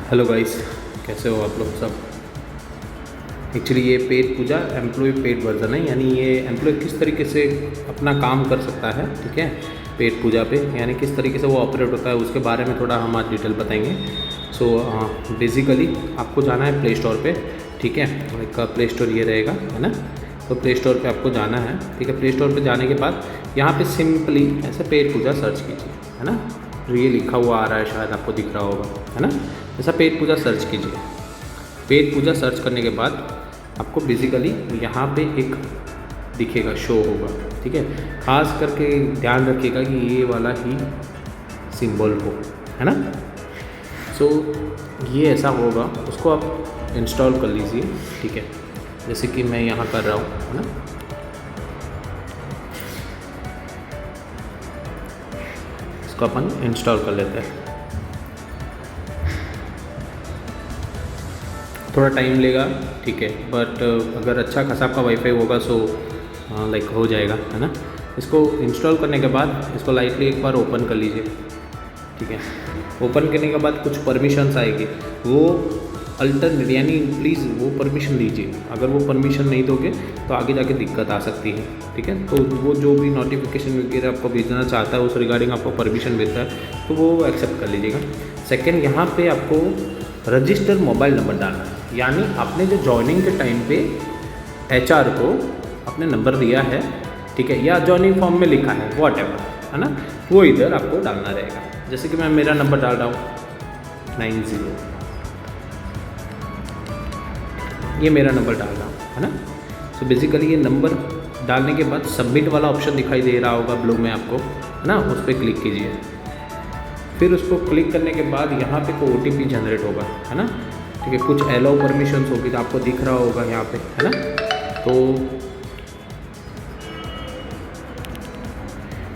Hello guys, कैसे हो आप लोग सब। एक्चुअली ये पेड पूजा एम्प्लॉय पेड वर्जन है, यानी ये एम्प्लॉय किस तरीके से अपना काम कर सकता है, ठीक है, पेड पूजा पे, यानी किस तरीके से वो ऑपरेट होता है उसके बारे में थोड़ा हम आज डिटेल बताएंगे। सो बेसिकली आपको जाना है प्ले स्टोर पे, ठीक है, एक प्ले स्टोर ये रहेगा, है ना। तो प्ले स्टोर पे आपको जाना है, ठीक है। प्ले स्टोर पे जाने के बाद यहाँ पे सिंपली ऐसे पेड पूजा सर्च कीजिए, है ना। जो ये लिखा हुआ आ रहा है, शायद आपको दिख रहा होगा, है ना। ऐसा पेड पूजा सर्च कीजिए। पेड पूजा सर्च करने के बाद आपको बेसिकली यहाँ पे एक दिखेगा, शो होगा, ठीक है। खास करके ध्यान रखिएगा कि ये वाला ही सिंबल हो, है ना। सो ये ऐसा होगा, उसको आप इंस्टॉल कर लीजिए, ठीक है, जैसे कि मैं यहाँ कर रहा हूँ, है ना। इसको अपन इंस्टॉल कर लेते हैं। थोड़ा टाइम लेगा, ठीक है, बट अगर अच्छा खासा आपका वाईफाई होगा सो लाइक हो जाएगा, है ना। इसको इंस्टॉल करने के बाद इसको लाइटली एक बार ओपन कर लीजिए, ठीक है। ओपन करने के बाद कुछ परमिशंस आएगी, वो अल्टरनेट यानी प्लीज़ वो परमिशन दीजिए। अगर वो परमिशन नहीं दोगे तो आगे जाके दिक्कत आ सकती है, ठीक है। तो वो जो भी नोटिफिकेशन वगैरह आपको भेजना चाहता है उस रिगार्डिंग आपको परमिशन देता है तो वो एक्सेप्ट कर लीजिएगा। सेकेंड, यहाँ पे आपको रजिस्टर मोबाइल नंबर डालना है, यानी आपने जो ज्वाइनिंग के टाइम पे HR को अपने नंबर दिया है, ठीक है, या ज्वाइनिंग फॉर्म में लिखा है व्हाटएवर, है ना, वो इधर आपको डालना रहेगा। जैसे कि मैं मेरा नंबर डाल रहा हूँ 90, ये मेरा नंबर डाल रहा हूँ, है ना। सो बेसिकली ये नंबर डालने के बाद सबमिट वाला ऑप्शन दिखाई दे रहा होगा ब्लू में आपको, है ना, उस पर क्लिक कीजिए। फिर उसको क्लिक करने के बाद यहाँ पे कोई OTP जनरेट होगा, है ना, ठीक है। कुछ अलाउ परमिशंस होगी तो आपको दिख रहा होगा यहाँ पे, है ना। तो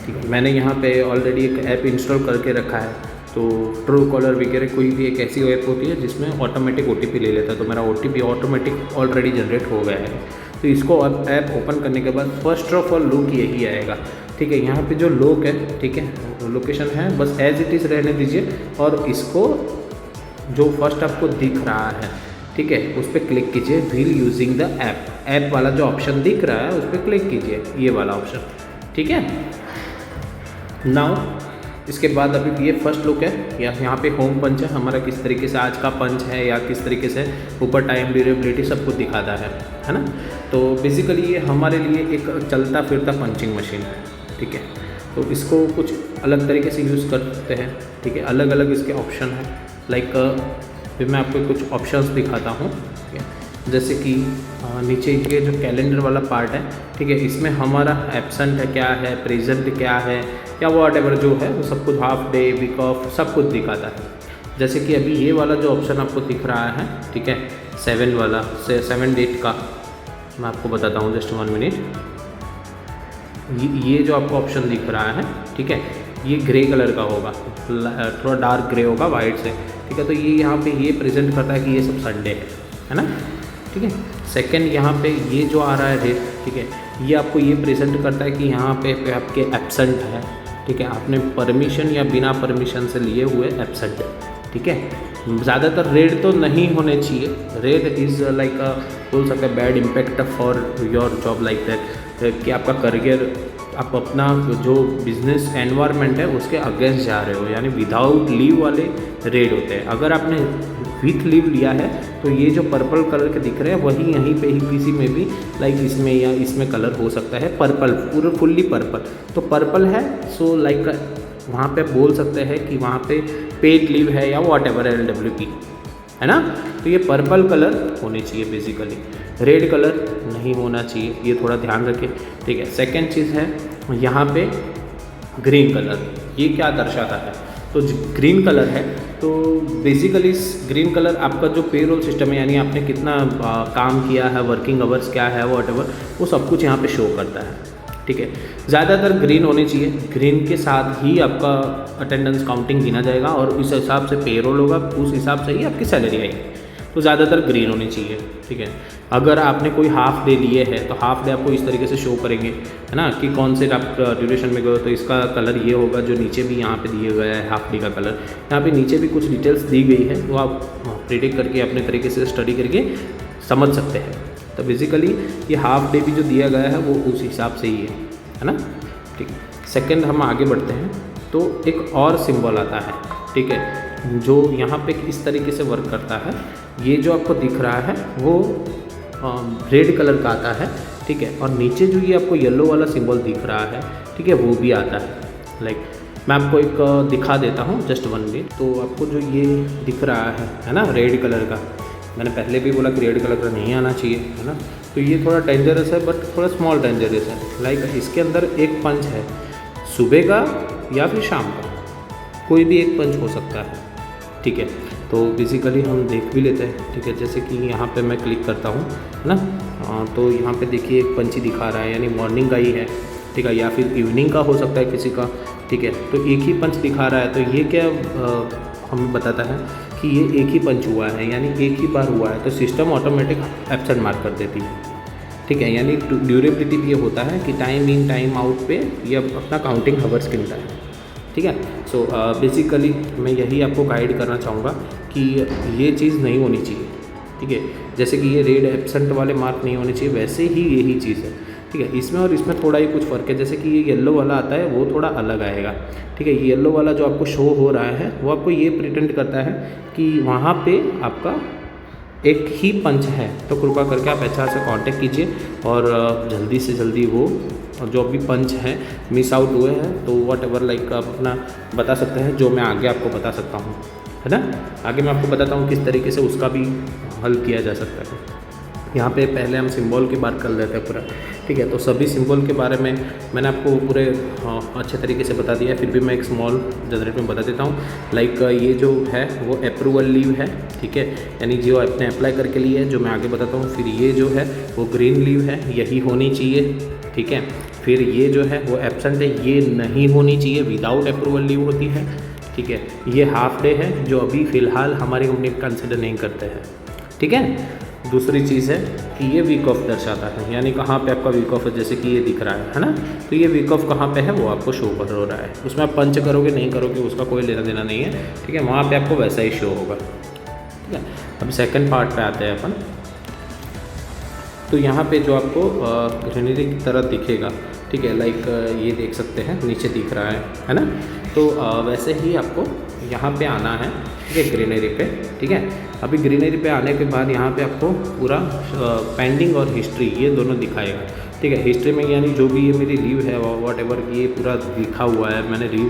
ठीक है, मैंने यहाँ पे ऑलरेडी एक ऐप इंस्टॉल करके रखा है, तो ट्रू कॉलर वगैरह कोई भी एक ऐसी ऐप होती है जिसमें ऑटोमेटिक OTP ले लेता है, तो मेरा OTP ऑटोमेटिक ऑलरेडी जनरेट हो गया है। तो इसको अब ऐप ओपन करने के बाद फर्स्ट ऑफ ऑल लुक यही आएगा, ठीक है। यहाँ पे जो लोक है, ठीक है, लोकेशन है, बस एज इट इज़ रहने दीजिए। और इसको जो फर्स्ट आपको दिख रहा है, ठीक है, उस पर क्लिक कीजिए, व्हील यूजिंग द ऐप वाला जो ऑप्शन दिख रहा है उस पर क्लिक कीजिए, ये वाला ऑप्शन, ठीक है। नाउ इसके बाद अभी ये फर्स्ट लुक है, या यहाँ पे होम पंच है हमारा, किस तरीके से आज का पंच है या किस तरीके से ऊपर टाइम ड्यूरेबिलिटी सब कुछ दिखाता है ना। तो बेसिकली ये हमारे लिए एक चलता फिरता पंचिंग मशीन है, ठीक है। तो इसको कुछ अलग तरीके से यूज़ करते हैं, ठीक है, अलग अलग इसके ऑप्शन हैं। लाइक फिर मैं आपको कुछ ऑप्शंस दिखाता हूँ, ठीक है। जैसे कि नीचे ये जो कैलेंडर वाला पार्ट है, ठीक है, इसमें हमारा एब्सेंट है क्या है, प्रेजेंट क्या है, या व्हाटएवर जो है वो सब कुछ, हाफ डे, वीक ऑफ, सब कुछ दिखाता है। जैसे कि अभी ये वाला जो ऑप्शन आपको दिख रहा है, ठीक है, 7 वाला, 7 डेट का, मैं आपको बताता हूँ, जस्ट 1 मिनट। ये जो आपको ऑप्शन दिख रहा है, ठीक है, ये ग्रे कलर का होगा, थोड़ा डार्क ग्रे होगा वाइट से, ठीक है। तो ये यहाँ पे ये प्रेजेंट करता है कि ये सब संडे है ना, ठीक है। सेकंड, यहाँ पे ये जो आ रहा है डेट, ठीक है, ये आपको ये प्रेजेंट करता है कि यहाँ पे आपके एब्सेंट है, ठीक है, आपने परमिशन या बिना परमिशन से लिए हुए एब्सेंट है, ठीक है। ज़्यादातर रेड तो नहीं होने चाहिए, रेड इज़ लाइक बोल सकते हैं bad impact for your job, like that कि आपका करियर, आप अपना जो बिजनेस एनवायरनमेंट है उसके अगेंस्ट जा रहे हो, यानी विदाउट लीव वाले रेड होते हैं। अगर आपने विथ लीव लिया है तो ये जो पर्पल कलर के दिख रहे हैं वही यहीं पे ही किसी में भी, लाइक इसमें या इसमें कलर हो सकता है पर्पल, पूरा फुल्ली पर्पल, तो पर्पल है। सो लाइक वहाँ पे बोल सकते हैं कि वहाँ पे पेड लीव है या व्हाटएवर LWP, है ना। तो ये पर्पल कलर होने चाहिए बेसिकली, रेड कलर नहीं होना चाहिए, ये थोड़ा ध्यान रखें, ठीक है। सेकेंड चीज़ है यहाँ पे ग्रीन कलर, ये क्या दर्शाता है, तो ग्रीन कलर है तो बेसिकली ग्रीन कलर आपका जो पेरोल सिस्टम है, यानी आपने कितना काम किया है, वर्किंग आवर्स क्या है, व्हाटएवर, वो सब कुछ यहाँ पे शो करता है, ठीक है। ज़्यादातर ग्रीन होने चाहिए, ग्रीन के साथ ही आपका अटेंडेंस काउंटिंग गिना जाएगा और उस हिसाब से पेरोल होगा, उस हिसाब से ही आपकी सैलरी आएगी। तो ज़्यादातर ग्रीन होनी चाहिए, ठीक है। अगर आपने कोई हाफ डे लिए है तो हाफ डे आपको इस तरीके से शो करेंगे, है ना, कि कौन से आप ड्यूरेशन में गए, तो इसका कलर ये होगा, जो नीचे भी यहाँ पे दिए गया है हाफ डे का कलर, यहाँ पे नीचे भी कुछ डिटेल्स दी गई है, वो आप प्रिडिक्ट करके अपने तरीके से स्टडी करके समझ सकते हैं। तो बेसिकली ये हाफ डे भी जो दिया गया है वो उस हिसाब से ही है ना। ठीक, सेकंड हम आगे बढ़ते हैं तो एक और सिंबल आता है, ठीक है, जो यहाँ पे इस तरीके से वर्क करता है। ये जो आपको दिख रहा है वो रेड कलर का आता है, ठीक है, और नीचे जो ये आपको येलो वाला सिंबल दिख रहा है, ठीक है, वो भी आता है। लाइक मैं आपको एक दिखा देता हूँ जस्ट 1 मिनट। तो आपको जो ये दिख रहा है ना, रेड कलर का, मैंने पहले भी बोला कि रेड कलर का नहीं आना चाहिए, है ना। तो ये थोड़ा डेंजरस है, बट थोड़ा स्मॉल डेंजरस है। लाइक इसके अंदर एक पंच है, सुबह का या फिर शाम का, कोई भी एक पंच हो सकता है, ठीक है। तो बेसिकली हम देख भी लेते हैं, ठीक है। जैसे कि यहाँ पे मैं क्लिक करता हूँ, है ना, तो यहाँ पे देखिए एक पंच ही दिखा रहा है, यानी मॉर्निंग का ही है, ठीक है, या फिर इवनिंग का हो सकता है किसी का, ठीक है। तो एक ही पंच दिखा रहा है, तो ये क्या हमें बताता है कि ये एक ही पंच हुआ है, यानी एक ही बार हुआ है। तो सिस्टम ऑटोमेटिक एब्सेंट मार्क कर देती है, ठीक है। यानी ड्यूरेबिलिटी भी ये होता है कि टाइम इन टाइम आउट पे ये अपना काउंटिंग हवर्स गिनता है, ठीक है। सो बेसिकली मैं यही आपको गाइड करना चाहूँगा कि ये चीज़ नहीं होनी चाहिए, ठीक है। जैसे कि ये रेड एब्सेंट वाले मार्क नहीं होने चाहिए, वैसे ही यही चीज़ है, ठीक है। इसमें और इसमें थोड़ा ही कुछ फ़र्क है। जैसे कि ये येलो वाला आता है वो थोड़ा अलग आएगा, ठीक है। येलो वाला जो आपको शो हो रहा है वो आपको ये प्रिटेंड करता है कि वहाँ पे आपका एक ही पंच है। तो कृपा करके आप HR से कांटेक्ट कीजिए और जल्दी से जल्दी वो जो भी पंच हैं मिस आउट हुए हैं तो वट एवर लाइक आप अपना बता सकते हैं, जो मैं आगे आपको बता सकता हूँ, है ना। आगे मैं आपको बताता हूँ किस तरीके से उसका भी हल किया जा सकता है। यहाँ पे पहले हम सिंबल की बात कर लेते हैं पूरा, ठीक है। तो सभी सिंबल के बारे में मैंने आपको पूरे अच्छे तरीके से बता दिया है, फिर भी मैं एक स्मॉल जनरेट में बता देता हूँ। लाइक ये जो है वो अप्रूवल लीव है, ठीक है, यानी जो आपने अप्लाई करके लिए है, जो मैं आगे बताता हूँ। फिर ये जो है वो ग्रीन लीव है, यही होनी चाहिए, ठीक है। फिर ये जो है वो एब्सेंट है, ये नहीं होनी चाहिए, विदाउट अप्रूवल लीव होती है, ठीक है। ये हाफ डे है जो अभी फ़िलहाल हमारी कंपनी कंसिडर नहीं करते हैं, ठीक है। दूसरी चीज़ है कि ये वीक ऑफ दर्शाता है, यानी कहाँ पे आपका वीक ऑफ है, जैसे कि ये दिख रहा है ना। तो ये वीक ऑफ कहाँ पे है वो आपको शो कर हो रहा है। उसमें आप पंच करोगे नहीं करोगे उसका कोई लेना देना नहीं है, ठीक है, वहाँ पे आपको वैसा ही शो होगा, ठीक है। अब सेकंड पार्ट पे आते हैं अपन। तो यहाँ पे जो आपको ग्रीनरी की तरह दिखेगा, ठीक है, लाइक ये देख सकते हैं नीचे दिख रहा है ना। तो वैसे ही आपको यहाँ पे आना है, ठीक है, ग्रीनरी पे, ठीक है। अभी ग्रीनरी पे आने के बाद यहाँ पे आपको पूरा पेंडिंग और हिस्ट्री ये दोनों दिखाएगा, ठीक है। हिस्ट्री में यानी जो भी ये मेरी लीव है वॉट एवर ये पूरा लिखा हुआ है, मैंने लीव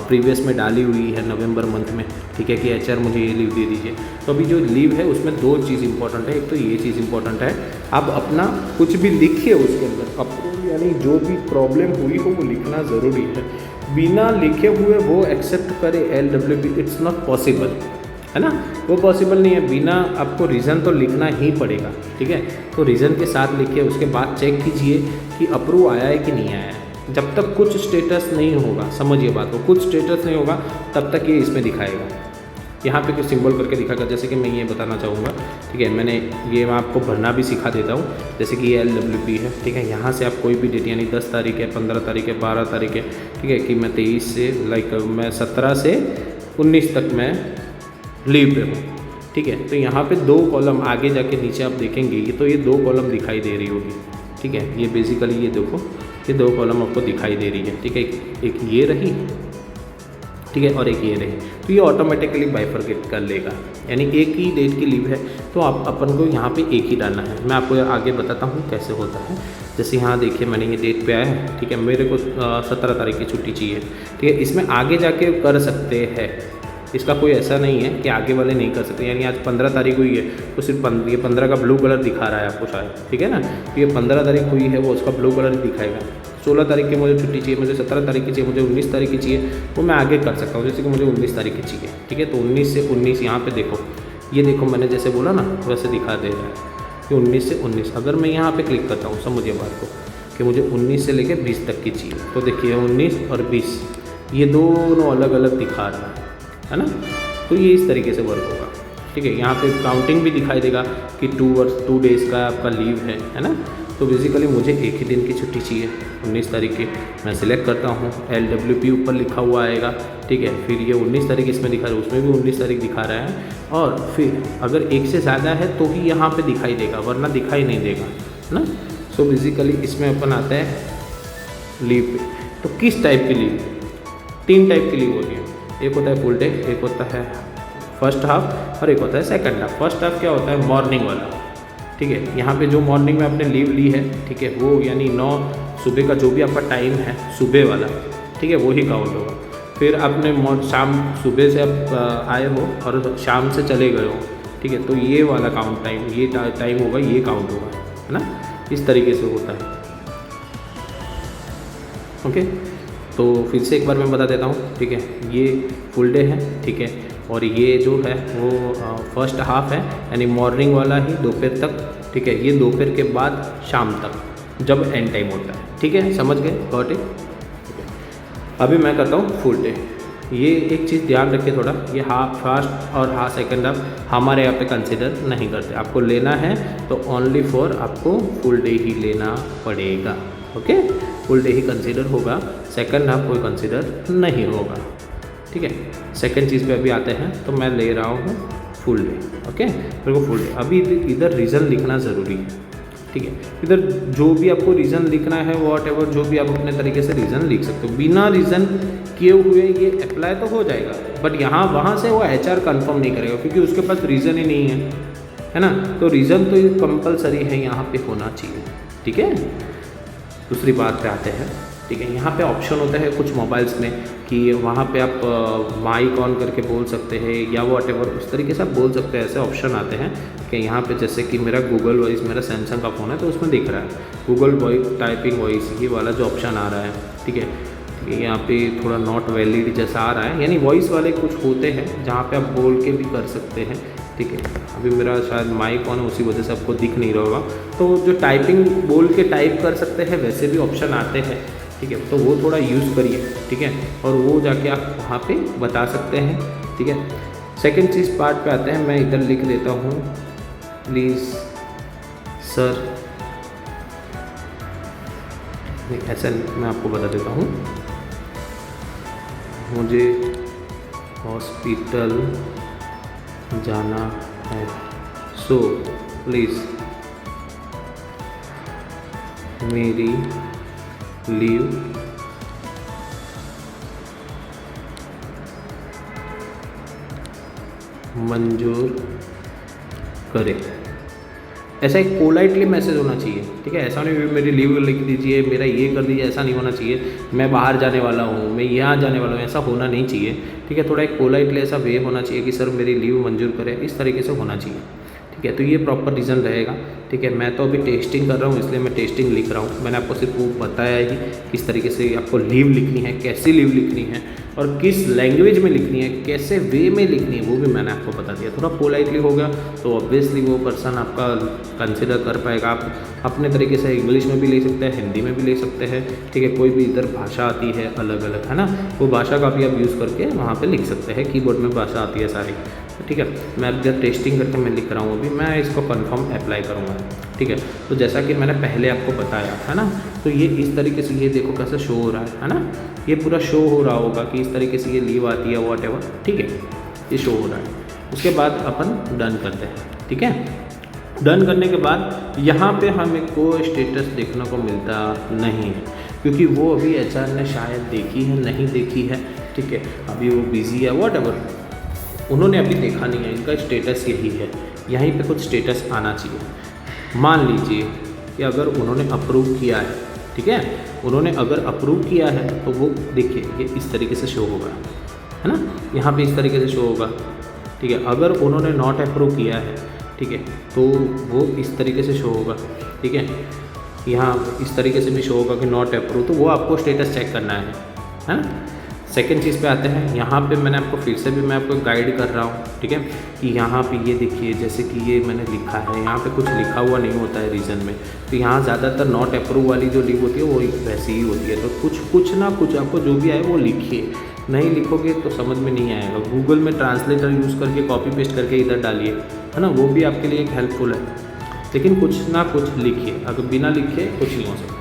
प्रीवियस में डाली हुई है नवंबर मंथ में, ठीक है, कि HR मुझे ये लीव दे दीजिए। तो अभी जो लीव है उसमें 2 चीज़ इंपॉर्टेंट है। एक तो ये चीज़ इंपॉर्टेंट है, आप अपना कुछ भी लिखिए उसके अंदर, अप्रूव यानी जो भी प्रॉब्लम हुई हो वो लिखना ज़रूरी है। बिना लिखे हुए वो एक्सेप्ट करे LWP, इट्स नॉट पॉसिबल, है ना, वो पॉसिबल नहीं है। बिना आपको रीज़न तो लिखना ही पड़ेगा, ठीक है। तो रीज़न के साथ लिखिए, उसके बाद चेक कीजिए कि अप्रूव आया है कि नहीं आया है। जब तक कुछ स्टेटस नहीं होगा, समझिए बात को, कुछ स्टेटस नहीं होगा तब तक ये इसमें दिखाएगा। यहाँ पे कुछ सिंबल करके दिखाएगा, जैसे कि मैं ये बताना चाहूँगा, ठीक है। मैंने ये मैं आपको भरना भी सिखा देता हूँ, जैसे कि ये LWP है, ठीक है। यहाँ से आप कोई भी डेट यानी 10 तारीख है, 15 तारीख है, 12 तारीख है, ठीक है, कि मैं 23 से लाइक मैं 17 से 19 तक मैं लीव पे हूँ, ठीक है। तो यहाँ पे 2 कॉलम आगे जाके नीचे आप देखेंगे ये, तो ये 2 कॉलम दिखाई दे रही होगी, ठीक है। ये बेसिकली ये देखो, ये 2 कॉलम आपको दिखाई दे रही है, ठीक है। एक ये रही, ठीक है, और एक ये रही। तो ये ऑटोमेटिकली बाइफरकेट कर लेगा, यानी एक ही डेट की लीव है तो आप अपन को यहाँ पे एक ही डालना है। मैं आपको आगे बताता हूँ कैसे होता है। जैसे यहाँ देखिए मैंने ये डेट पे आया है, ठीक है, मेरे को 17 तारीख की छुट्टी चाहिए, ठीक है। इसमें आगे जाके कर सकते हैं, इसका कोई ऐसा नहीं है कि आगे वाले नहीं कर सकते। यानी आज 15 तारीख हुई है तो सिर्फ ये 15 का ब्लू कलर दिखा रहा है आपको शायद, ठीक है ना। तो ये 15 तारीख हुई है वो उसका ब्लू कलर दिखाएगा। 16 तारीख की मुझे छुट्टी चाहिए, मुझे 17 तारीख की चाहिए, मुझे 19 तारीख की चाहिए, वो मैं आगे कर सकता हूँ। जैसे कि मुझे 19 तारीख की चाहिए, ठीक है। तो 19 से 19 यहाँ पे देखो, ये देखो मैंने जैसे बोला ना वैसे दिखा दे रहा है कि 19 से 19। अगर मैं यहाँ पे क्लिक करता हूँ, समझिए बात को, कि मुझे 19 से लेकर 20 तक की चाहिए, तो देखिए 19 और 20 ये दोनों अलग अलग दिखा रहा है ना। तो ये इस तरीके से वर्क होगा, ठीक है। यहाँ पे काउंटिंग भी दिखाई देगा कि 2 डेज़ का आपका लीव है ना। तो बेसिकली मुझे एक ही दिन की छुट्टी चाहिए, 19 तारीख की। मैं सिलेक्ट करता हूँ, LWP ऊपर लिखा हुआ आएगा, ठीक है। फिर ये 19 तारीख इसमें दिखा रहा है, उसमें भी 19 तारीख दिखा रहा है। और फिर अगर एक से ज़्यादा है तो ही यहाँ पे दिखाई देगा, वरना दिखाई नहीं देगा, है ना। सो बेसिकली इसमें अपन आते हैं लीव पे। तो किस टाइप की लीव? 3 टाइप की लीव होती है, एक होता है फुल डे, एक होता है फर्स्ट हाफ और एक होता है सेकंड हाफ। फर्स्ट हाफ क्या होता है? मॉर्निंग वाला, ठीक है। यहाँ पे जो मॉर्निंग में आपने लीव ली है, ठीक है, वो यानी 9 सुबह का जो भी आपका टाइम है सुबह वाला, ठीक है, वो ही काउंट होगा। फिर आपने शाम सुबह से आप आए हो और शाम से चले गए हो, ठीक है, तो ये वाला काउंट टाइम, ये टाइम होगा, ये काउंट होगा, है ना। इस तरीके से होता है, ओके। तो फिर से एक बार मैं बता देता हूँ, ठीक है। ये फुल डे है, ठीक है, और ये जो है वो फर्स्ट हाफ है, यानी मॉर्निंग वाला ही दोपहर तक, ठीक है। ये दोपहर के बाद शाम तक जब एंड टाइम होता है, ठीक है, समझ गए? Got it? अभी मैं करता हूँ फुल डे। ये एक चीज़ ध्यान रखिए थोड़ा, ये हाफ फर्स्ट और हाफ सेकंड हाफ हमारे यहाँ पे कंसिडर नहीं करते। आपको लेना है तो ओनली फॉर आपको फुल डे ही लेना पड़ेगा, ओके। फुल डे ही कंसिडर होगा, सेकंड हाफ कोई कंसिडर नहीं होगा, ठीक है। सेकंड चीज़ पे अभी आते हैं, तो मैं ले रहा हूँ फुल डे, ओके। मेरे को फुल डे, अभी इधर रीज़न लिखना ज़रूरी है, ठीक है। इधर जो भी आपको रीज़न लिखना है, वॉट एवर, जो भी आप अपने तरीके से रीज़न लिख सकते हो। बिना रीज़न किए हुए ये अप्लाई तो हो जाएगा, बट यहाँ वहाँ से वो HR कंफर्म नहीं करेगा, क्योंकि उसके पास रीज़न ही नहीं है ना। तो रीज़न तो कंपलसरी है, यहाँ पे होना चाहिए, ठीक है। दूसरी बात पे आते हैं, ठीक है। यहाँ पे ऑप्शन होता है कुछ मोबाइल्स में कि वहाँ पे आप माइक ऑन करके बोल सकते हैं या वॉट एवर, उस तरीके से आप बोल सकते हैं। ऐसे ऑप्शन आते हैं कि यहाँ पे जैसे कि मेरा गूगल वॉइस, मेरा सैमसंग का फ़ोन है, तो उसमें दिख रहा है गूगल वॉइस टाइपिंग वॉइस, ये वाला जो ऑप्शन आ रहा है, ठीक है। यहाँ पे थोड़ा नॉट वैलिड जैसा आ रहा है, यानी वॉइस वाले कुछ होते हैं जहाँ पे आप बोल के भी कर सकते हैं, ठीक है। अभी मेरा शायद माइक ऑन है, उसी वजह से आपको दिख नहीं रहा होगा। तो जो टाइपिंग बोल के टाइप कर सकते हैं वैसे भी ऑप्शन आते हैं, ठीक है। तो वो थोड़ा यूज़ करिए, ठीक है, और वो जाके आप वहाँ पे बता सकते हैं, ठीक है। सेकंड चीज़ पार्ट पे आते हैं, मैं इधर लिख देता हूँ, प्लीज़ सर, ऐसा मैं आपको बता देता हूँ, मुझे हॉस्पिटल जाना है, सो प्लीज़ मेरी लीव मंजूर करें। ऐसा एक पोलाइटली मैसेज होना चाहिए, ठीक है। ऐसा नहीं मेरी लीव लिख दीजिए, मेरा ये कर दीजिए, ऐसा नहीं होना चाहिए। मैं बाहर जाने वाला हूँ, मैं यहाँ जाने वाला हूँ, ऐसा होना नहीं चाहिए, ठीक है। थोड़ा एक पोलाइटली ऐसा वे होना चाहिए कि सर मेरी लीव मंजूर करें, इस तरीके से होना चाहिए, ठीक है। तो ये प्रॉपर रीज़न रहेगा, ठीक है। मैं तो अभी टेस्टिंग कर रहा हूँ, इसलिए मैं टेस्टिंग लिख रहा हूँ। मैंने आपको सिर्फ वो बताया ही किस तरीके से आपको लीव लिखनी है, कैसी लीव लिखनी है और किस लैंग्वेज में लिखनी है, कैसे वे में लिखनी है, वो भी मैंने आपको बता दिया। थोड़ा पोलाइटली होगा तो ऑब्वियसली वो पर्सन आपका कंसिडर कर पाएगा। आप अपने तरीके से इंग्लिश में भी ले सकते हैं, हिंदी में भी ले सकते हैं, ठीक है। कोई भी इधर भाषा आती है अलग अलग, है ना, वो भाषा का भी आप यूज़ करके वहाँ पे लिख सकते हैं। कीबोर्ड में भाषा आती है सारी, ठीक है। मैं अब जब टेस्टिंग करके मैं लिख रहा हूँ, अभी मैं इसको कंफर्म अप्लाई करूँगा, ठीक है। तो जैसा कि मैंने पहले आपको बताया, है ना, तो ये इस तरीके से, ये देखो कैसे शो हो रहा है ना, ये पूरा शो हो रहा होगा कि इस तरीके से ये लीव आती है, वॉट एवर, ठीक है, ये शो हो रहा है। उसके बाद अपन डन करते हैं, ठीक है। डन करने के बाद यहाँ पे हमें कोई स्टेटस देखने को मिलता नहीं है, क्योंकि वो अभी HR ने शायद देखी है, नहीं देखी है, ठीक है। अभी वो बिज़ी है, वॉट एवर, उन्होंने अभी देखा नहीं है। इनका स्टेटस यही है, यहीं पे कुछ स्टेटस आना चाहिए। मान लीजिए कि अगर उन्होंने अप्रूव किया है, ठीक है, उन्होंने अगर अप्रूव किया है तो वो देखिए ये इस तरीके से शो होगा, है ना, यहाँ पे इस तरीके से शो होगा, ठीक है। अगर उन्होंने नॉट अप्रूव किया है, ठीक है, तो वो इस तरीके से शो होगा, ठीक है। यहाँ इस तरीके से भी शो होगा कि नॉट अप्रूव, तो वो आपको स्टेटस चेक करना है ना। सेकेंड चीज़ पे आते हैं, यहाँ पे मैंने आपको फिर से भी मैं आपको गाइड कर रहा हूँ, ठीक है, कि यहाँ पे ये देखिए जैसे कि ये मैंने लिखा है, यहाँ पे कुछ लिखा हुआ नहीं होता है रीज़न में, तो यहाँ ज़्यादातर नॉट अप्रूव वाली जो लीव होती है वो वैसी ही होती है। तो कुछ ना कुछ आपको जो भी आए वो लिखिए, नहीं लिखोगे तो समझ में नहीं आएगा। गूगल में ट्रांसलेटर यूज़ करके कॉपी पेस्ट करके इधर डालिए, है ना, वो भी आपके लिए एक हेल्पफुल है, लेकिन कुछ ना कुछ लिखिए, अगर बिना लिखे कुछ नहीं हो सकता।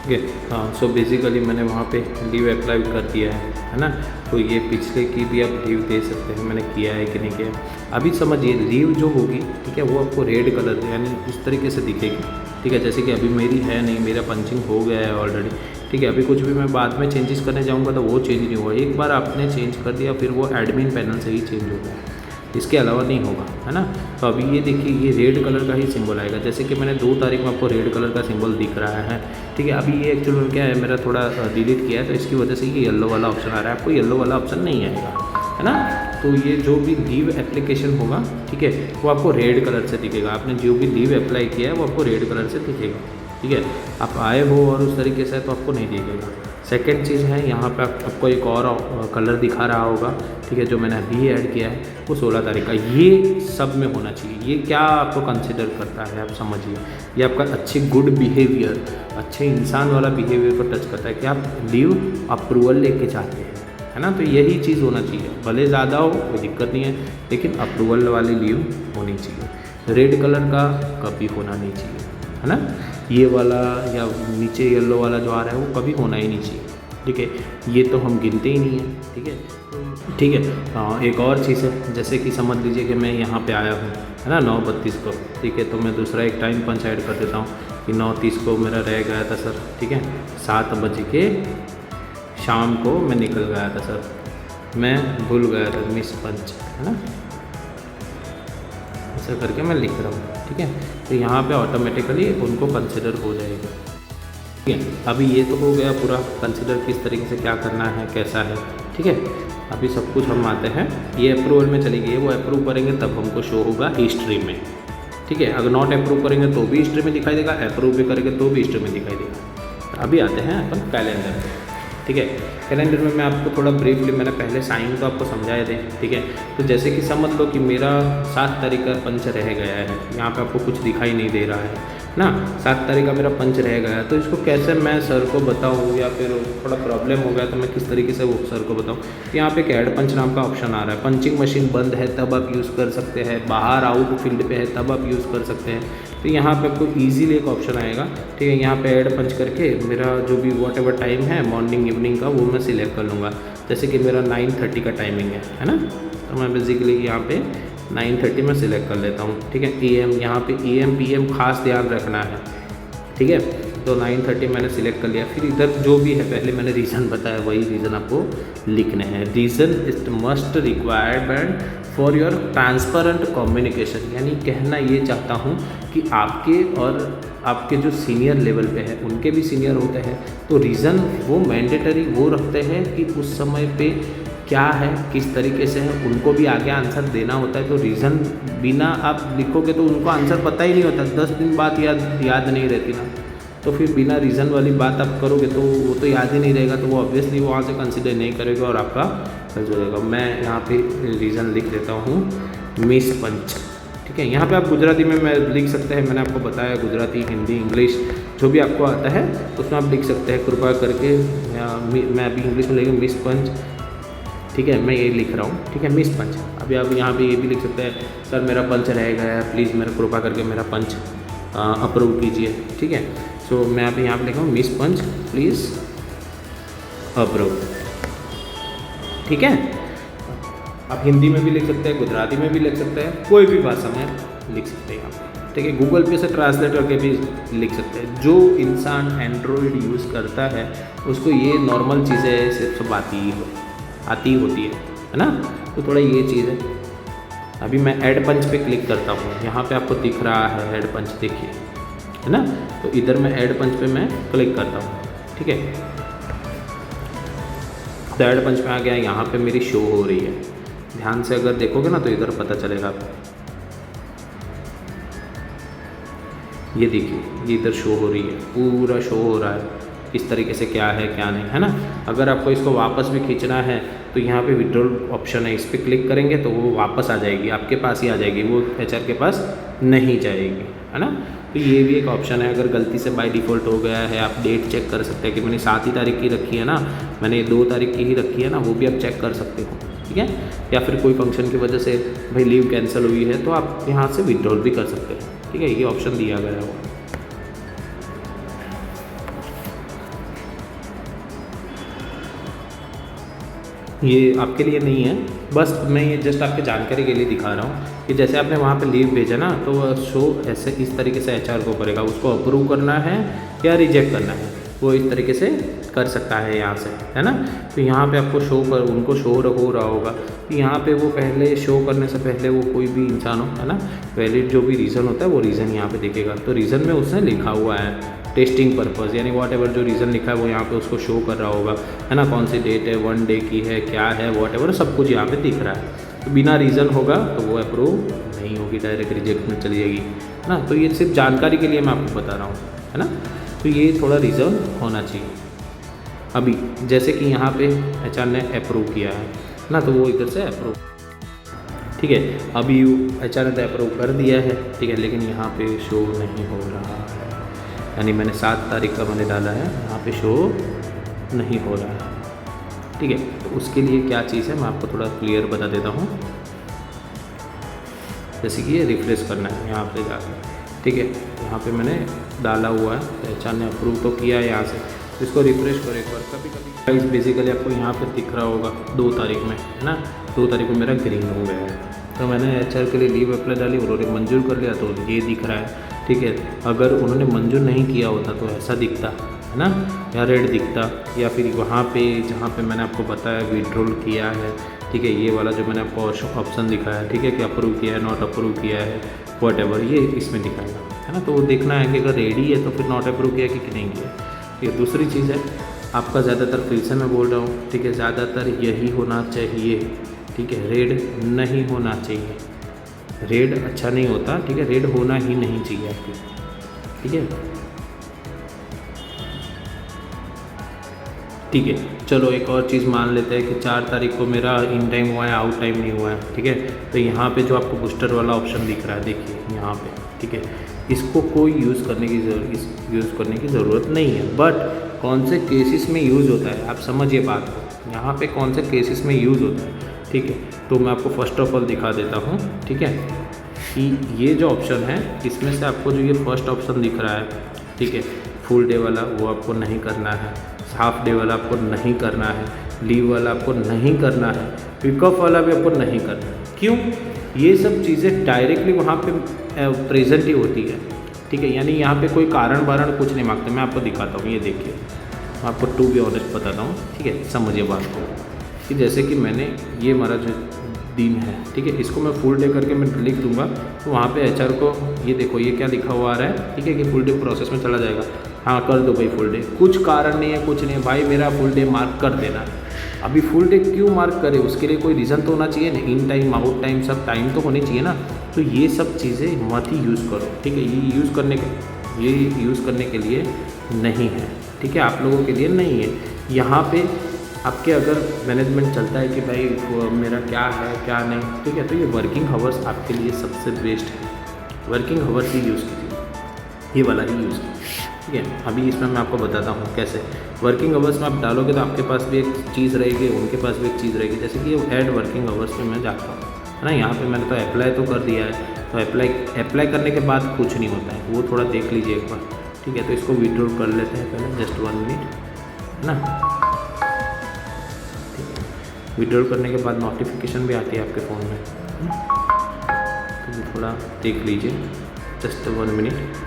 ठीक है, हाँ, सो बेसिकली मैंने वहाँ पे लीव अप्लाई कर दिया है ना। तो ये पिछले की भी आप लीव दे सकते हैं, मैंने किया है कि नहीं किया। अभी समझिए लीव जो होगी, ठीक है, वो आपको रेड कलर यानी इस तरीके से दिखेगी। ठीक है, जैसे कि अभी मेरी है नहीं, मेरा पंचिंग हो गया है ऑलरेडी। ठीक है, अभी कुछ भी मैं बाद में चेंजेस करने जाऊँगा तो वो चेंज नहीं हुआ। एक बार आपने चेंज कर दिया फिर वो एडमिन पैनल से ही चेंज होगा, इसके अलावा नहीं होगा, है ना। तो अभी ये देखिए, ये रेड कलर का ही सिंबल आएगा। जैसे कि मैंने 2 तारीख में आपको रेड कलर का सिंबल दिख रहा है। ठीक है, अभी ये एक्चुअल में क्या है, मेरा थोड़ा डिलीट किया है तो इसकी वजह से ये येलो वाला ऑप्शन आ रहा है। आपको येलो वाला ऑप्शन नहीं आएगा, है ना। तो ये जो भी लीव एप्लीकेशन होगा, ठीक है, वो आपको रेड कलर से दिखेगा। आपने जो भी लीव अप्लाई किया है वो आपको रेड कलर से दिखेगा। ठीक है, आप आए हो और उस तरीके से तो आपको नहीं दिखेगा। सेकेंड चीज़ है, यहाँ पे आपको एक और कलर दिखा रहा होगा, ठीक है, जो मैंने अभी ऐड किया है वो 16 तारीख का। ये सब में होना चाहिए। ये क्या आपको कंसिडर करता है, आप समझिए, ये आपका अच्छे गुड बिहेवियर, अच्छे इंसान वाला बिहेवियर को टच करता है कि आप लीव अप्रूवल लेके जाते हैं, है ना। तो यही चीज़ होना चाहिए, भले ज़्यादा हो कोई दिक्कत नहीं है, लेकिन अप्रूवल वाली लीव होनी चाहिए। रेड कलर का कभी होना नहीं चाहिए, है ना। ये वाला या नीचे येलो वाला जो आ रहा है वो कभी होना ही नहीं चाहिए। ठीक है, ये तो हम गिनते ही नहीं हैं। ठीक है, ठीक है। एक और चीज़ है, जैसे कि समझ लीजिए कि मैं यहाँ पे आया हूँ, है ना, 9:32 को। ठीक है, तो मैं दूसरा एक टाइम पंच ऐड कर देता हूँ कि 9:30 को मेरा रह गया था सर। ठीक है, 7 बजे शाम को मैं निकल गया था सर, मैं भूल गया था मिस पंच, है ना। ऐसा करके मैं लिख रहा हूँ। ठीक है, तो यहाँ पे ऑटोमेटिकली उनको कंसिडर हो जाएगा। ठीक है, अभी ये तो हो गया पूरा कंसिडर किस तरीके से क्या करना है, कैसा है। ठीक है, अभी सब कुछ हम आते हैं, ये अप्रूवल में चली गई, वो अप्रूव करेंगे तब हमको शो होगा हिस्ट्री में। ठीक है, अगर नॉट अप्रूव करेंगे तो भी हिस्ट्री में दिखाई देगा, अप्रूव भी करेंगे तो भी हिस्ट्री में दिखाई देगा। अभी आते हैं अपन कैलेंडर पे। ठीक है, कैलेंडर में मैं आपको थोड़ा ब्रीफली, मैंने पहले साइन तो आपको समझाए थे। ठीक है, तो जैसे कि समझ लो कि मेरा 7 तारीख का पंच रह गया है, यहाँ पे आपको कुछ दिखाई नहीं दे रहा है ना, 7 तारीख का मेरा पंच रह गया है। तो इसको कैसे मैं सर को बताऊँ, या फिर थोड़ा प्रॉब्लम हो गया तो मैं किस तरीके से वो सर को बताऊँ। यहाँ पे एक ऐड पंच नाम का ऑप्शन आ रहा है। पंचिंग मशीन बंद है तब आप यूज़ कर सकते हैं, बाहर आउट फील्ड पे है तब आप यूज़ कर सकते हैं। तो यहाँ पे आपको ईजीली एक ऑप्शन आएगा। ठीक है, यहाँ पे ऐड पंच करके मेरा जो भी वॉट एवर टाइम है मॉर्निंग इवनिंग का वो मैं सिलेक्ट कर लूँगा। जैसे कि मेरा 9:30 का टाइमिंग है ना, तो मैं बेसिकली यहाँ पे 9:30 में सिलेक्ट कर लेता हूँ। ठीक है, AM, यहाँ पे AM PM खास ध्यान रखना है। ठीक है, तो 9:30 मैंने सिलेक्ट कर लिया। फिर इधर जो भी है, पहले मैंने रीज़न बताया, वही रीज़न आपको लिखने हैं। Reason is must required for your transparent communication, यानी कहना ये चाहता हूँ कि आपके और आपके जो सीनियर लेवल पे है उनके भी सीनियर होते हैं, तो रीज़न वो मैंडेटरी वो रखते हैं कि उस समय पे क्या है, किस तरीके से है, उनको भी आगे आंसर देना होता है। तो रीज़न बिना आप लिखोगे तो उनको आंसर पता ही नहीं होता, 10 दिन बाद याद नहीं रहती ना। तो फिर बिना रीज़न वाली बात आप करोगे तो वो तो याद ही नहीं रहेगा, तो वो ऑब्वियसली वहाँ से कंसिडर नहीं करेगा और आपका फर्ज हो जाएगा। मैं यहाँ पे रीज़न लिख देता हूँ मिस पंच। ठीक है, यहाँ पे आप गुजराती में मैं लिख सकते हैं, मैंने आपको बताया गुजराती, हिंदी, इंग्लिश जो भी आपको आता है उसमें आप लिख सकते हैं कृपया करके। मैं अभी इंग्लिश में लिखूँ मिस पंच। ठीक है, मैं ये लिख रहा हूँ। ठीक है, मिस पंच। अभी आप यहाँ पे ये भी लिख सकते हैं, सर मेरा पंच रह गया है, प्लीज़ मेरा कृपा करके मेरा पंच अप्रूव कीजिए। ठीक है, सो मैं अभी यहाँ पे लिखा हूँ मिस पंच प्लीज़ अप्रूव। ठीक है, आप हिंदी में भी लिख सकते हैं, गुजराती में भी लिख सकते हैं, कोई भी भाषा में लिख सकते हैं आप। ठीक है, गूगल पे से ट्रांसलेट करके भी लिख सकते हैं। जो इंसान एंड्रॉयड यूज़ करता है उसको ये नॉर्मल चीज़ें सिर्फ आती ही होती है ना। तो थोड़ा ये चीज़ है। अभी मैं ऐड पंच पे क्लिक करता हूँ, यहाँ पे आपको दिख रहा है ऐड पंच, देखिए, है ना। तो इधर मैं ऐड पंच पे मैं क्लिक करता हूँ। ठीक है, तो ऐड पंच में आ गया, यहाँ पे मेरी शो हो रही है। ध्यान से अगर देखोगे ना तो इधर पता चलेगा आपको, ये देखिए, ये इधर शो हो रही है, पूरा शो हो रहा है किस तरीके से क्या है क्या नहीं, है ना। अगर आपको इसको वापस भी खींचना है तो यहाँ पे विड्रॉल ऑप्शन है, इस पर क्लिक करेंगे तो वो वापस आ जाएगी, आपके पास ही आ जाएगी, वो HR के पास नहीं जाएगी, है ना। तो ये भी एक ऑप्शन है। अगर गलती से बाय डिफ़ॉल्ट हो गया है, आप डेट चेक कर सकते हैं कि मैंने 7 ही तारीख की रखी है ना, मैंने 2 तारीख की ही रखी है ना, वो भी आप चेक कर सकते हो। ठीक है। या फिर कोई फंक्शन की वजह से भाई लीव कैंसिल हुई है तो आप यहाँ से विड्रॉल भी कर सकते हैं, ठीक है। ये ऑप्शन दिया गया है वो। ये आपके लिए नहीं है, बस मैं ये जस्ट आपके जानकारी के लिए दिखा रहा हूँ कि जैसे आपने वहाँ पे लीव भेजा ना तो वह शो ऐसे इस तरीके से एचआर को करेगा, उसको अप्रूव करना है या रिजेक्ट करना है वो इस तरीके से कर सकता है यहाँ से, है ना। तो यहाँ पे आपको शो कर उनको शो हो रहा होगा कि यहाँ पे वो पहले शो करने से पहले वो कोई भी इंसान हो, है ना, वैलिड जो भी रीज़न होता है वो रीज़न यहाँ पे दिखेगा। तो रीज़न में उसने लिखा हुआ है टेस्टिंग पर्पज़, यानी वॉट एवर जो रीज़न लिखा है वो यहाँ पे उसको शो कर रहा होगा, है ना। कौन सी डेट है, 1 डे की है, क्या है, वॉट एवर सब कुछ यहाँ पे दिख रहा है। तो बिना रीज़न होगा तो वो अप्रूव नहीं होगी, डायरेक्ट रिजेक्ट में चली जाएगी, है ना। तो ये सिर्फ जानकारी के लिए मैं आपको बता रहा हूँ, है ना। तो ये थोड़ा रीज़न होना चाहिए। अभी जैसे कि यहाँ पे एचआर ने अप्रूव किया है ना, तो वो इधर से अप्रूव, ठीक है। अभी एचआर ने अप्रूव कर दिया है, ठीक है, लेकिन यहाँ पे शो नहीं हो रहा है, यानी मैंने 7 तारीख का मैंने डाला है, यहाँ पे शो नहीं हो रहा है, ठीक है। तो उसके लिए क्या चीज़ है मैं आपको थोड़ा क्लियर बता देता हूँ। जैसे कि ये रिफ्रेश करना है यहाँ पे जाकर, ठीक है। यहाँ पे मैंने डाला हुआ है, तो एचआर ने अप्रूव तो किया है यहाँ से, तो इसको रिफ्रेश करो एक बार। कभी कभी बेसिकली आपको यहाँ पे दिख रहा होगा 2 तारीख में, है ना, 2 तारीख को मेरा ग्रीन हो गया है, तो मैंने एचआर के लिए लीव अप्लाई डाली, उन्होंने मंजूर कर लिया तो ये दिख रहा है, ठीक है। अगर उन्होंने मंजूर नहीं किया होता तो ऐसा दिखता, है ना, या रेड दिखता, या फिर वहाँ पे जहाँ पे मैंने आपको बताया विड्रॉल किया है, ठीक है, ये वाला जो मैंने आपको ऑप्शन दिखाया है, ठीक है, कि अप्रूव किया है, नॉट अप्रूव किया है, वॉट एवर, ये इसमें दिखाएगा, है ना। तो वो देखना है कि अगर रेडी है तो फिर नॉट अप्रूव किया कि नहीं किया। ये दूसरी चीज़ है, आपका ज़्यादातर फिर से मैं बोल रहा हूँ, ठीक है, ज़्यादातर यही होना चाहिए, ठीक है, रेड नहीं होना चाहिए, रेड अच्छा नहीं होता, ठीक है, रेड होना ही नहीं चाहिए आपकी, ठीक है, ठीक है। चलो एक और चीज़ मान लेते हैं कि 4 तारीख को मेरा इन टाइम हुआ है, आउट टाइम नहीं हुआ है, ठीक है। तो यहाँ पे जो आपको बूस्टर वाला ऑप्शन दिख रहा है, देखिए यहाँ पे, ठीक है, इसको कोई यूज़ करने की ज़रूरत नहीं है, बट कौन से केसेस में यूज़ होता है आप समझिए बात को, यहाँ पे कौन से केसेस में यूज़ होता है, ठीक है। तो मैं आपको फर्स्ट ऑफ ऑल दिखा देता हूँ, ठीक है, कि ये जो ऑप्शन है इसमें से आपको जो ये फर्स्ट ऑप्शन दिख रहा है, ठीक है, फुल डे वाला वो आपको नहीं करना है, हाफ डे वाला आपको नहीं करना है, लीव वाला आपको नहीं करना है, पिक ऑफ वाला भी आपको नहीं करना है। क्यों? ये सब चीज़ें डायरेक्टली वहाँ पे प्रेजेंट ही होती है, ठीक है, यानी यहाँ पे कोई कारण वारण कुछ नहीं मांगते। मैं आपको दिखाता हूँ, ये देखिए, मैं आपको टू बी ऑनेस्ट बताता हूँ, ठीक है, समझिए बात को, कि जैसे कि मैंने ये हमारा जो दिन है, ठीक है, इसको मैं फुल डे करके मैं लिख दूंगा, तो वहाँ पे एचआर को ये देखो ये क्या लिखा हुआ आ रहा है, ठीक है, कि फुल डे प्रोसेस में चला जाएगा। हाँ कर दो भाई फुल डे, कुछ कारण नहीं है, कुछ नहीं है भाई, मेरा फुल डे मार्क कर देना। अभी फुल डे क्यों मार्क करे, उसके लिए कोई रीज़न तो होना चाहिए ना, इन टाइम आउट टाइम सब टाइम तो होनी चाहिए ना। तो ये सब चीज़ें मत ही यूज़ करो, ठीक है, ये यूज़ करने के लिए नहीं है, ठीक है, आप लोगों के लिए नहीं है। यहाँ पे आपके अगर मैनेजमेंट चलता है कि भाई मेरा क्या है क्या नहीं, ठीक है, तो ये वर्किंग हावर्स आपके लिए सबसे बेस्ट है, वर्किंग हावर्स ही यूज़ कीजिए, ये वाला ही यूज़ कीजिए, ठीक है। अभी इसमें मैं आपको बताता हूँ कैसे। वर्किंग आवर्स में आप डालोगे तो आपके पास भी एक चीज़ रहेगी, उनके पास भी एक चीज़ रहेगी। जैसे कि ऐड वर्किंग आवर्स पे मैं जाता हूँ, है ना, यहाँ पे मैंने तो अप्लाई तो कर दिया है, तो अप्लाई करने के बाद कुछ नहीं होता है, वो थोड़ा देख लीजिए एक बार, ठीक है। तो इसको विड्रॉ कर लेते हैं पहले, जस्ट 1 मिनट, है ना, ठीक है। विड्रॉ करने के बाद नोटिफिकेशन भी आती है आपके फ़ोन में, तो थोड़ा देख लीजिए, जस्ट 1 मिनट,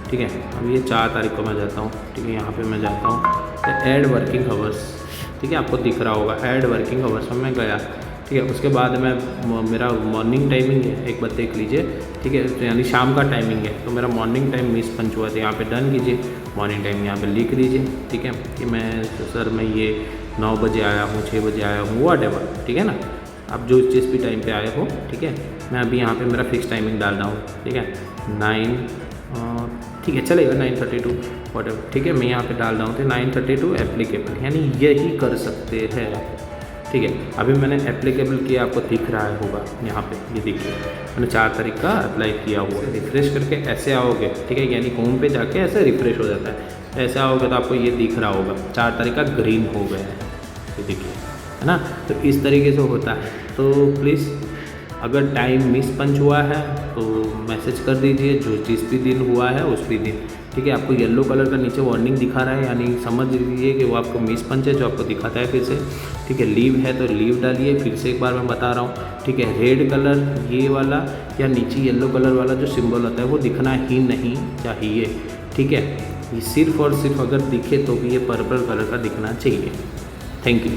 ठीक है। अब ये 4 तारीख को मैं जाता हूँ, ठीक है, यहाँ पे मैं जाता हूँ ऐड वर्किंग आवर्स, ठीक है, आपको दिख रहा होगा ऐड वर्किंग आवर्स में मैं गया, ठीक है। उसके बाद मेरा मॉर्निंग टाइमिंग है, एक बार देख लीजिए, ठीक है, तो यानी शाम का टाइमिंग है, तो मेरा मॉर्निंग टाइम मिस पंच हुआ था, यहाँ पे डन कीजिए, मॉर्निंग टाइम यहाँ पे लिख लीजिए, ठीक है, कि मैं तो सर मैं ये 9 बजे आया हूँ, 6 बजे आया हूँ, व्हाटएवर, ठीक है ना, आप जो जिस भी टाइम पे आए हो, ठीक है। मैं अभी यहाँ पे मेरा फिक्स टाइमिंग डाल रहा हूँ, ठीक है, 9 ठीक है चलेगा 9:32 व्हाटएवर, ठीक है, मैं यहाँ पे डाल रहा हूँ, तो 9:32 एप्लीकेबल, यानी यही कर सकते हैं, ठीक है। अभी मैंने एप्लीकेबल किया, आपको दिख रहा है होगा यहाँ पे, ये देखिए मैंने 4 तारीख का अप्लाई किया हुआ है। रिफ्रेश करके ऐसे आओगे, ठीक है, यानी होम पे जाके ऐसे रिफ्रेश हो जाता है, ऐसे आओगे तो आपको ये दिख रहा होगा 4 तारीख का ग्रीन हो गया है, ये देखिए, है ना। तो इस तरीके से होता है। तो प्लीज़ अगर टाइम मिस पंच हुआ है तो मैसेज कर दीजिए, जो जिस भी दिन हुआ है उस भी दिन, ठीक है। आपको येलो कलर का नीचे वार्निंग दिखा रहा है, यानी समझ लीजिए कि वो आपको मिस पंच है जो आपको दिखाता है फिर से, ठीक है। लीव है तो लीव डालिए, फिर से एक बार मैं बता रहा हूँ, ठीक है। रेड कलर ये वाला या नीचे येलो कलर वाला जो सिंबल होता है वो दिखना ही नहीं चाहिए, ठीक है। ये सिर्फ और सिर्फ अगर दिखे तो भी ये पर्पल कलर का दिखना चाहिए। Thank you.